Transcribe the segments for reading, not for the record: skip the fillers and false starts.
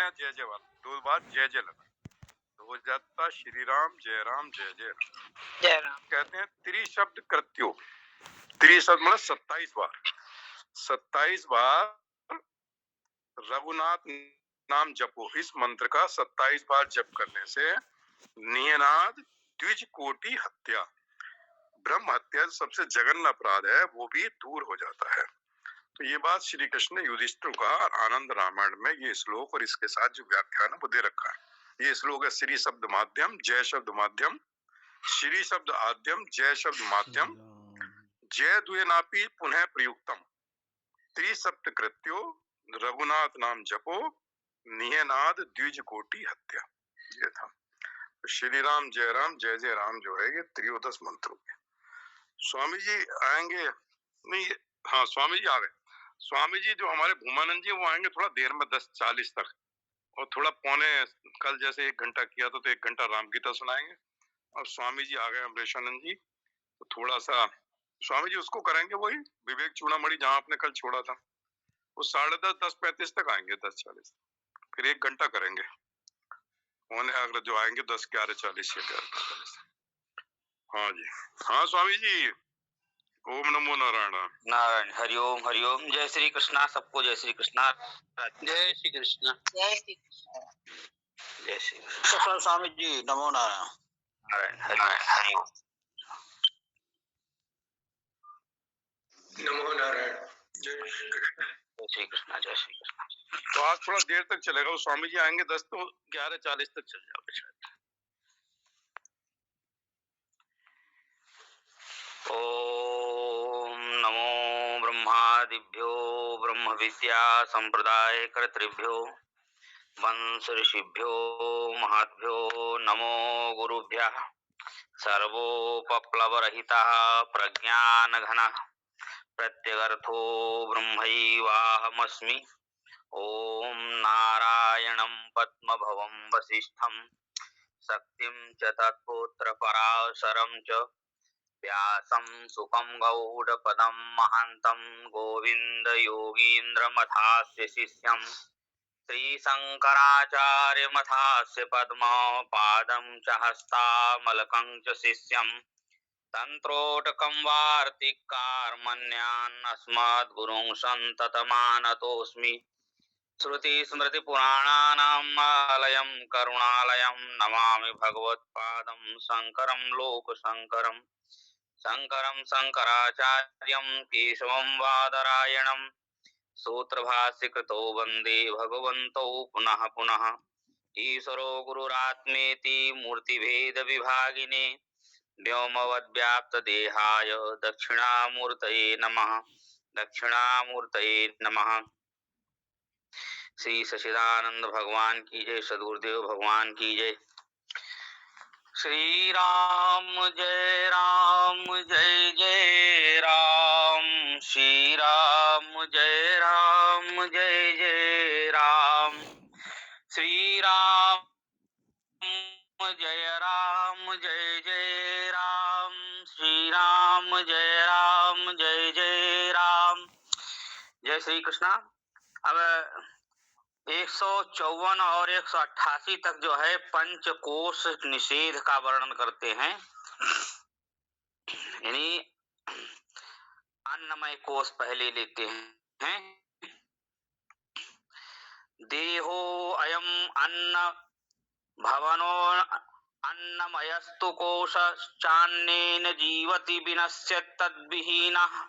हैं जय जय वाला, 2 बार जय जय लगा तो हो जाता श्री राम जय जय राम। जय राम कहते हैं त्रिशब्द कृत्यो, त्रिशब्द मतलब 27 बार, 27 बार रघुनाथ नाम जपो। इस मंत्र का 27 बार जप करने से नियनाद द्विज कोटि हत्या, ब्रह्म हत्या सबसे जघन्य अपराध है, वो भी दूर हो जाता है। तो ये बात श्री कृष्ण ने युधिष्ठिर को कहा। आनंद रामायण में ये श्लोक और इसके साथ जो व्याख्यान है वो दे रखा है। ये श्लोक है श्री शब्द माध्यम जय शब्द माध्यम, श्री शब्द आद्यम जय शब्द माध्यम, जय द्वेनापि पुनः प्रयुक्तम, त्रिसप्त कृत्यो रघुनाथ नाम जपो, नियनाद द्विज कोटि हत्या। ये था श्री राम जय जय राम जो है ये त्रयोदश मंत्र। स्वामी जी आएंगे नहीं? हाँ स्वामी जी आ गए। स्वामी जी जो हमारे भूमानंद जी वो आएंगे थोड़ा देर में 10:40 तक, और थोड़ा पौने कल जैसे 1 घंटा किया था तो 1 घंटा राम गीता सुनाएंगे। और स्वामी जी आ गए अमरेशानंद जी, तो थोड़ा सा स्वामी जी उसको करेंगे वही विवेक चूड़ामणि जहाँ आपने कल छोड़ा था, वो 10:30 10:35 तक आएंगे, 10:40 फिर 1 घंटा करेंगे। पौने अगर जो आएंगे 10:11:40 या 11:45। हाँ जी हाँ स्वामी जी। ओम नमो नारायण। नारायण। हरिओम हरिओम। जय श्री कृष्णा सबको, जय श्री कृष्णा। जय श्री कृष्णा। जय श्री कृष्णा। जय श्री कृष्ण। स्वामी जी नमो नारायण। नारायण हरिओम। नमो नारायण। जय श्री कृष्ण। जय श्री कृष्णा। जय श्री कृष्णा। तो आज थोड़ा देर तक चलेगा, वो स्वामी जी आएंगे 10 तो 11:40 तक चल जाओगे शायद। ओम नमो ब्रह्मादिभ्यो ब्रह्म विद्या संप्रदाय कर्तृभ्यो वंश ऋषिभ्यो महाभ्यो नमो गुरुभ्यः। सर्वोपप्लवरहितः प्रज्ञानघनः प्रत्यगर्थो ब्रह्मैवाहमस्मि। ओम नारायणं पद्मभवं वसिष्ठं शक्तिं च तत्पुत्र पराशरं च व्यासं सुखं गौडपदं महान्तं गोविन्द योगीन्द्रमथास्य शिष्यं श्रीशङ्कराचार्यमथास्य पद्मपादं च हस्तामलकं च शिष्यं तन्त्रोटकं वार्तिकारमन्यान् अस्मद्गुरुं सन्ततमानतोऽस्मि। श्रुतिस्मृतिपुराणानाम् आलयं करुणालयं नमामि भगवत्पादं शङ्करं लोकशङ्करं। शङ्करं शङ्कराचार्यं केशवं बादरायणं सूत्रभाष्यकृतो वन्दे भगवन्तौ पुनः पुनः। ईश्वरो गुरुरात्मेति मूर्तिभेदविभागिने व्योमवद्व्याप्तदेहाय दक्षिणामूर्तये नमः। दक्षिणामूर्तये नमः। श्री सच्चिदानंद भगवान की जय, सद्गुरुदेव भगवान की जय। श्री राम जय जय राम, श्री राम जय जय राम, श्री राम जय जय राम, श्री राम जय जय राम। जय श्री कृष्णा। अब 154 और 188 तक जो है पंचकोश निषेध का वर्णन करते हैं। यानी अन्नमय कोश पहले लेते हैं। देहो अयम अन्न भवनो अन्नमयस्तु कोश चान्नेन जीवति विनश्यत् तद्विहीनः।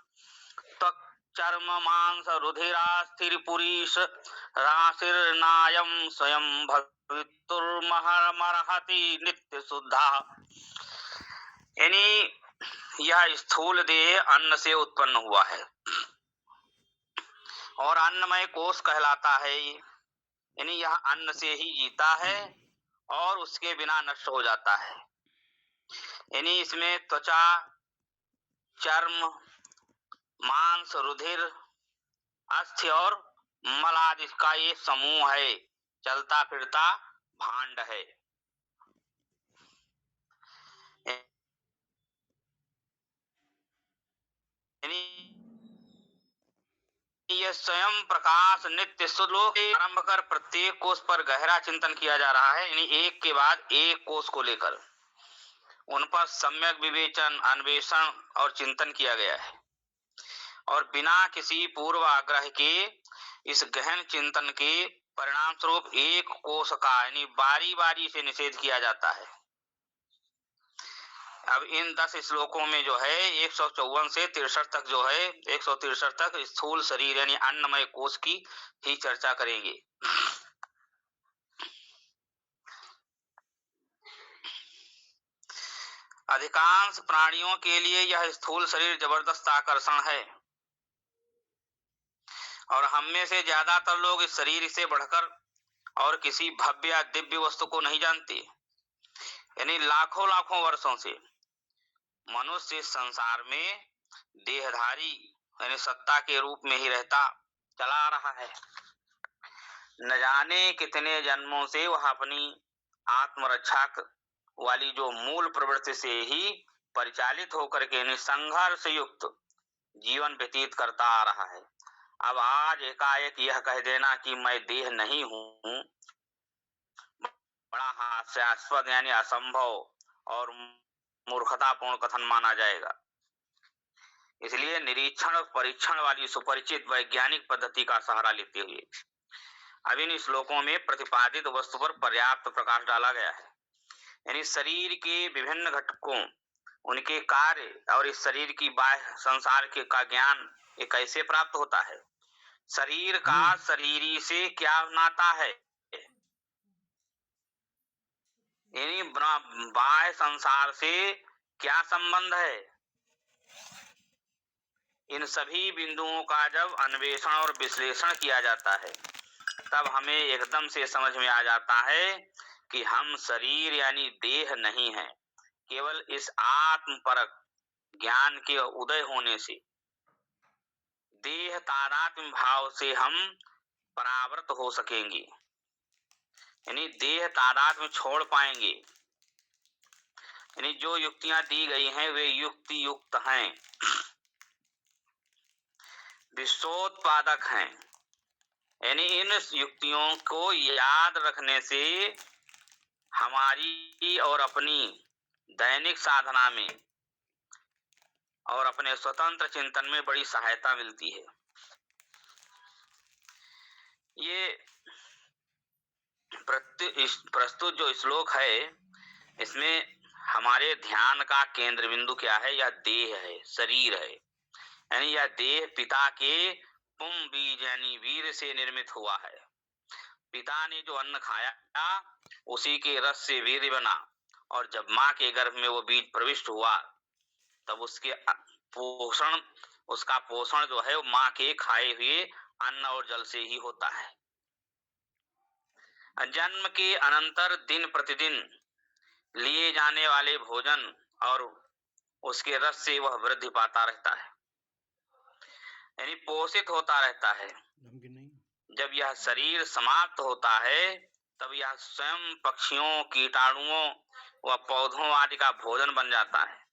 चर्म मांस रुधिरास्थिरपुरीश राशिर्नायं स्वयं भवितुर्महर्मर्हति नित्य शुद्धा। यानी यह स्थूल देह अन्न से उत्पन्न हुआ है और अन्नमय कोश कहलाता है। यानी यह अन्न से ही जीता है और उसके बिना नष्ट हो जाता है। यानी इसमें त्वचा, चर्म, मांस, रुधिर, अस्थि और मल आदि का ये समूह है, चलता फिरता भांड है। ये स्वयं प्रकाश नित्य श्लोक से आरंभ कर प्रत्येक कोष पर गहरा चिंतन किया जा रहा है। यानी एक के बाद एक कोष को लेकर उन पर सम्यक विवेचन, अन्वेषण और चिंतन किया गया है और बिना किसी पूर्व आग्रह के इस गहन चिंतन के परिणाम स्वरूप एक कोष का यानी बारी बारी से निषेध किया जाता है। अब इन 10 श्लोकों में जो है 154 से 63 तक जो है 163 तक स्थूल शरीर यानी अन्नमय कोष की ही चर्चा करेंगे। अधिकांश प्राणियों के लिए यह स्थूल शरीर जबरदस्त आकर्षण है और हम में से ज्यादातर लोग इस शरीर से बढ़कर और किसी भव्य या दिव्य वस्तु को नहीं जानते। यानी लाखों लाखों वर्षों से मनुष्य इस संसार में देहधारी यानी सत्ता के रूप में ही रहता चला आ रहा है। न जाने कितने जन्मों से वह अपनी आत्मरक्षा वाली जो मूल प्रवृत्ति से ही परिचालित होकर के संघर्ष युक्त जीवन व्यतीत करता आ रहा है। अब आज एकाएक यह कह देना कि मैं देह नहीं हूं बड़ा हास्यास्पद यानी असंभव और मूर्खतापूर्ण कथन माना जाएगा। इसलिए निरीक्षण और परीक्षण वाली सुपरिचित वैज्ञानिक पद्धति का सहारा लेते हुए अब इन श्लोकों में प्रतिपादित वस्तु पर पर्याप्त प्रकाश डाला गया है। यानी शरीर के विभिन्न घटकों, उनके कार्य और इस शरीर की बाह्य संसार के का ज्ञान ये कैसे प्राप्त होता है, शरीर का शरीरी से क्या नाता है, यानी बाह्य संसार से क्या संबंध है, इन सभी बिंदुओं का जब अन्वेषण और विश्लेषण किया जाता है तब हमें एकदम से समझ में आ जाता है कि हम शरीर यानी देह नहीं है। केवल इस आत्मपरक ज्ञान के उदय होने से देह तादात्म्य भाव से हम परावृत हो सकेंगे, यानी देह तादात्म्य छोड़ पाएंगे। यानी जो युक्तियां दी गई हैं वे युक्ति युक्त हैं, विश्वोत्पादक हैं। यानी इन युक्तियों को याद रखने से हमारी और अपनी दैनिक साधना में और अपने स्वतंत्र चिंतन में बड़ी सहायता मिलती है। ये प्रस्तुत जो श्लोक है इसमें हमारे ध्यान का केंद्र बिंदु क्या है? यह देह है, शरीर है। यानी यह देह पिता के पुम बीज यानी वीर से निर्मित हुआ है। पिता ने जो अन्न खाया उसी के रस से वीर्य बना और जब माँ के गर्भ में वो बीज प्रविष्ट हुआ तब उसका पोषण जो है वो माँ के खाए हुए अन्न और जल से ही होता है। जन्म के अनंतर दिन प्रतिदिन लिए जाने वाले भोजन और उसके रस से वह वृद्धि पाता रहता है, यानी पोषित होता रहता है। जब यह शरीर समाप्त होता है तब यह स्वयं पक्षियों, कीटाणुओं व पौधों आदि का भोजन बन जाता है।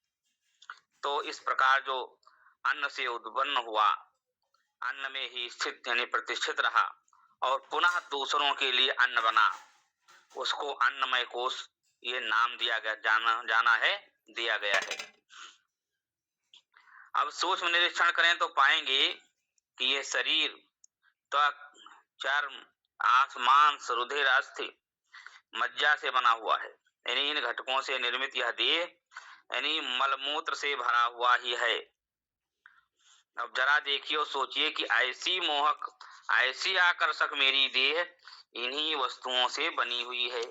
तो इस प्रकार जो अन्न से उत्पन्न हुआ, अन्न में ही स्थित यानी प्रतिष्ठित रहा और पुनः दूसरों के लिए अन्न बना, उसको अन्नमय कोष ये नाम दिया गया है। अब सूक्ष्म निरीक्षण करें तो पाएंगे कि ये शरीर त्वक, चर्म, आंख, मांस, रुधिर, अस्थि, मज्जा से बना हुआ है। यानी इन घटकों से निर्मित यह देह यानी मलमूत्र से भरा हुआ ही है। अब जरा देखिए और सोचिए कि ऐसी मोहक, ऐसी आकर्षक मेरी देह इन्हीं वस्तुओं से बनी हुई है।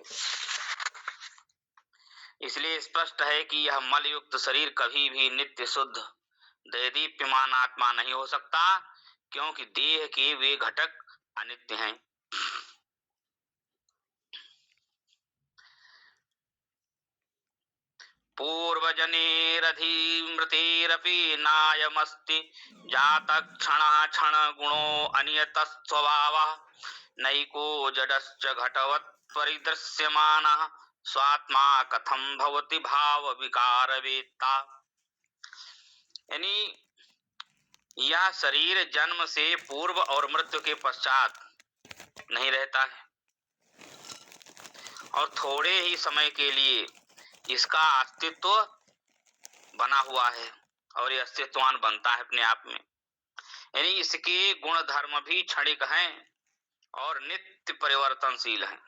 इसलिए स्पष्ट है कि यह मलयुक्त शरीर कभी भी नित्य शुद्ध दैदीप्यमान आत्मा नहीं हो सकता, क्योंकि देह के वे घटक अनित्य हैं। पूर्वजनेरधिमृतेरपि नायमस्ति जातः क्षणः क्षण गुणो अनियतः स्वभावः नैको जडश्च घटवत् परिदृश्यमानः स्वात्मा कथं भवति भाव विकार वेत्ता। यानी यह शरीर जन्म से पूर्व और मृत्यु के पश्चात नहीं रहता है और थोड़े ही समय के लिए इसका अस्तित्व बना हुआ है और ये अस्तित्ववान बनता है अपने आप में। यानी इसके गुण धर्म भी क्षणिक हैं और नित्य परिवर्तनशील हैं,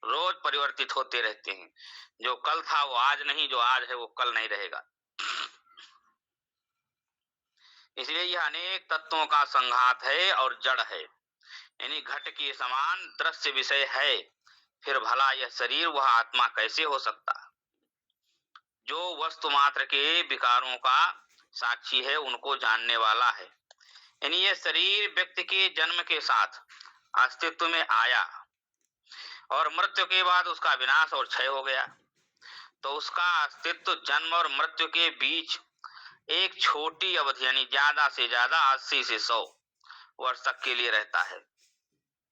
रोज परिवर्तित होते रहते हैं। जो कल था वो आज नहीं, जो आज है वो कल नहीं रहेगा। इसलिए यह अनेक तत्वों का संघात है और जड़ है, यानी घट के समान दृश्य विषय है, फिर भला यह शरीर वह आत्मा कैसे हो सकता जो वस्तु मात्र के विकारों का साक्षी है, उनको जानने वाला है। यानी यह शरीर व्यक्ति के जन्म के साथ अस्तित्व में आया और मृत्यु के बाद उसका विनाश और क्षय हो गया, तो उसका अस्तित्व जन्म और मृत्यु के बीच एक छोटी अवधि यानी ज्यादा से ज्यादा 80 से 100 वर्ष तक के लिए रहता है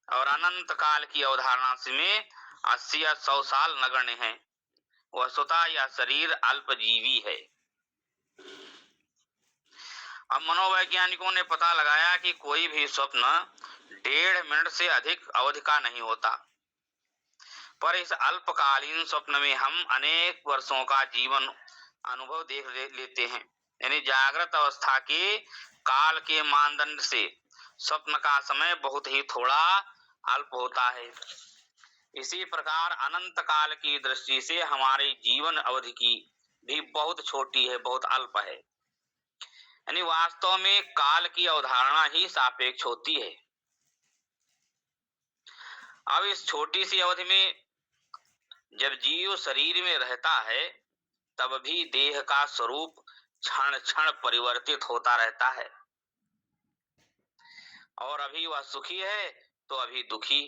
और अनंत काल की अवधारणा में 80 या 100 साल नगण्य है। वस्तुतः यह शरीर अल्पजीवी है। अब मनोवैज्ञानिकों ने पता लगाया कि कोई भी स्वप्न 1.5 मिनट से अधिक अवधि का नहीं होता, पर इस अल्पकालीन स्वप्न में हम अनेक वर्षों का जीवन अनुभव देख लेते हैं। यानी जागृत अवस्था के काल के मानदंड से स्वप्न का समय बहुत ही थोड़ा अल्प होता है। इसी प्रकार अनंत काल की दृष्टि से हमारे जीवन अवधि की भी बहुत छोटी है, बहुत अल्प है। यानी वास्तव में काल की अवधारणा ही सापेक्ष होती है। अब इस छोटी सी अवधि में जब जीव शरीर में रहता है तब भी देह का स्वरूप क्षण क्षण परिवर्तित होता रहता है और अभी वह सुखी है तो अभी दुखी,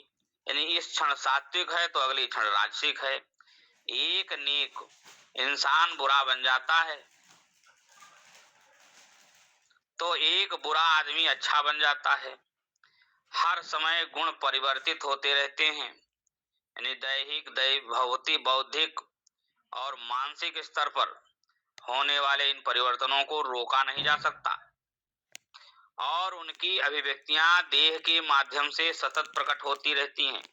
यानी इस क्षण सात्विक है तो अगले क्षण राजसिक है। एक नेक इंसान बुरा बन जाता है तो एक बुरा आदमी अच्छा बन जाता है। हर समय गुण परिवर्तित होते रहते हैं, यानी दैहिक, भौतिक, बौद्धिक और मानसिक स्तर पर होने वाले इन परिवर्तनों को रोका नहीं जा सकता और उनकी अभिव्यक्तियां देह के माध्यम से सतत प्रकट होती रहती हैं।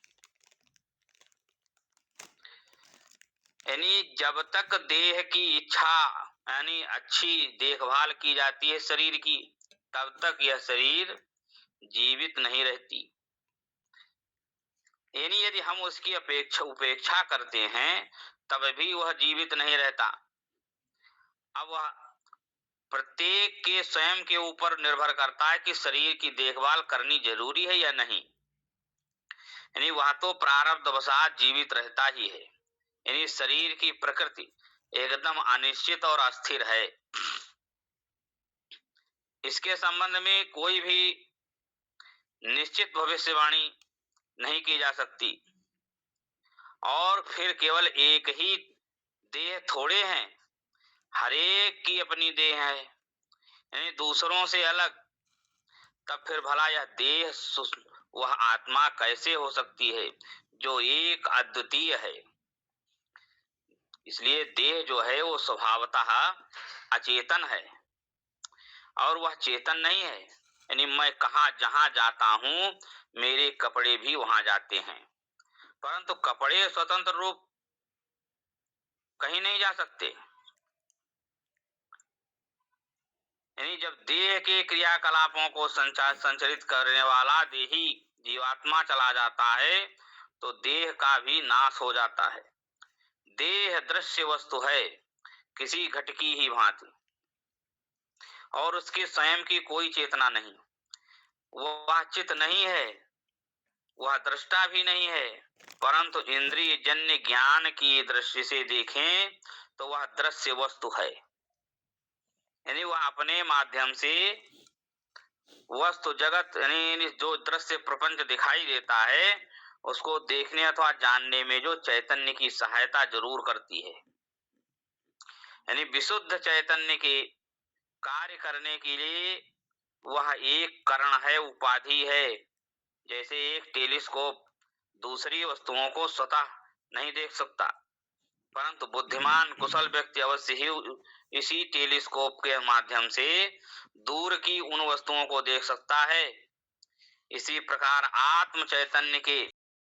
यानी जब तक देह की इच्छा यानी अच्छी देखभाल की जाती है शरीर की, तब तक यह शरीर जीवित नहीं रहती। यानी यदि हम उसकी उपेक्षा करते हैं तब भी वह जीवित नहीं रहता। अब वह प्रत्येक के स्वयं के ऊपर निर्भर करता है कि शरीर की देखभाल करनी जरूरी है या नहीं। यानी वह तो प्रारब्धवशात जीवित रहता ही है। यानी शरीर की प्रकृति एकदम अनिश्चित और अस्थिर है। इसके संबंध में कोई भी निश्चित भविष्यवाणी नहीं की जा सकती और फिर केवल एक ही देह थोड़े हैं, हर एक की अपनी देह है, यानी दूसरों से अलग। तब फिर भला यह देह वह आत्मा कैसे हो सकती है जो एक अद्वितीय है। इसलिए देह जो है वो स्वभावतः अचेतन है और वह चेतन नहीं है। यानी मैं जहां जाता हूं मेरे कपड़े भी वहां जाते हैं, परंतु कपड़े स्वतंत्र रूप कहीं नहीं जा सकते। यानी जब देह के क्रियाकलापों को संचालित करने वाला देही जीवात्मा चला जाता है तो देह का भी नाश हो जाता है। देह दृश्य वस्तु है किसी घट की ही भांति और उसके स्वयं की कोई चेतना नहीं। वह चित नहीं है, वह दृष्टा भी नहीं है, परंतु इंद्रिय जन्य ज्ञान की दृष्टि से देखें तो वह दृश्य वस्तु है। यानी वह अपने माध्यम से वस्तु जगत यानी जो दृश्य प्रपंच दिखाई देता है उसको देखने अथवा जानने में जो चैतन्य की सहायता जरूर करती है। यानी विशुद्ध चैतन्य के कार्य करने के लिए वह एक कारण है, उपाधि है। जैसे एक टेलीस्कोप दूसरी वस्तुओं को स्वतः नहीं देख सकता, परंतु बुद्धिमान कुशल व्यक्ति अवश्य ही इसी टेलीस्कोप के माध्यम से दूर की उन वस्तुओं को देख सकता है। इसी प्रकार आत्म चैतन्य के